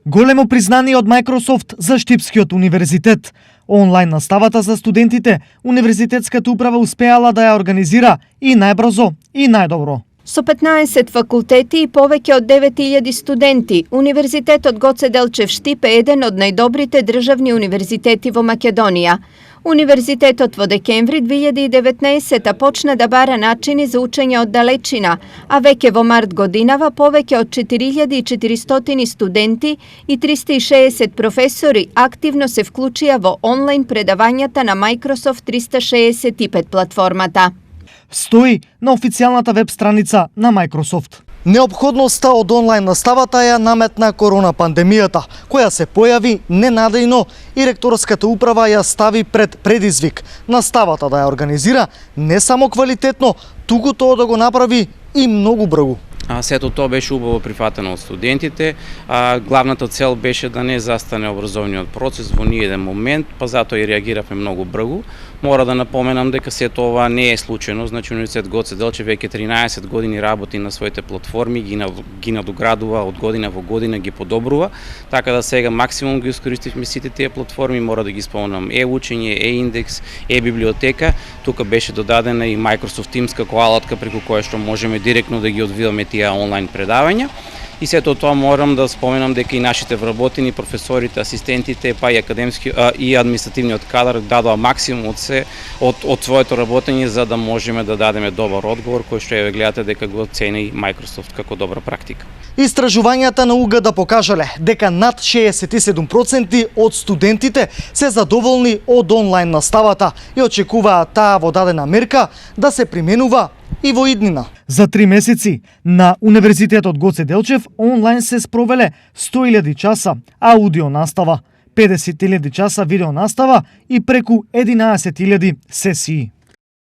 Големо признание од Microsoft за Штипскиот универзитет. Онлайн наставата за студентите, универзитетската управа успеала да ја организира и најбрзо и најдобро. Со 15 факултети и повеќе од 9000 студенти, Универзитетот Гоце Делчев Штип е еден од најдобрите државни универзитети во Македонија. Универзитетот во декември 2019 почна да бара начини за учење од далечина, а веќе во март годинава повеќе од 4400 студенти и 360 професори активно се вклучија во онлайн предавањата на Microsoft 365 платформата. Стои на официјалната веб страница на Microsoft. Неопходноста од онлайн наставата ја наметна корона пандемијата, која се појави ненадејно и ректорската управа ја стави пред предизвик наставата да ја организира не само квалитетно, туку тоа да го направи и многу брзо. Сето тоа беше убаво прифатено од студентите. Главната цел беше да не застане образовниот процес во ниеден момент, па затоа и реагиравме многу брзо. Мора да напоменам дека сето ова не е случајно, значи Универзитет Гоце Делчев веќе 13 години работи на своите платформи, ги надоградува од година во година, ги подобрува, така да сега максимум ги искористивме сите тие платформи, мора да ги спомнам е-учење, е-индекс, е-библиотека, тука беше додадена и Microsoft Teams како алатка преку која што можеме директно да ги одвиваме тие онлайн предавања. И сето тоа морам да споменам дека и нашите вработени, професорите, асистентите, па и академски и административниот кадар дадоа максимум од своето работење за да можеме да дадеме добар одговор кој што ја гледате дека го цени Microsoft како добра практика. Истражувањата на УГД покажале дека над 67% од студентите се задоволни од онлайн наставата и очекуваат таа во дадена мерка да се применува и во иднина. За 3 месеци на Универзитетот Гоце Делчев онлайн се спровеле 100.000 часа аудио настава, 50.000 часа видео настава и преку 11.000 сесии.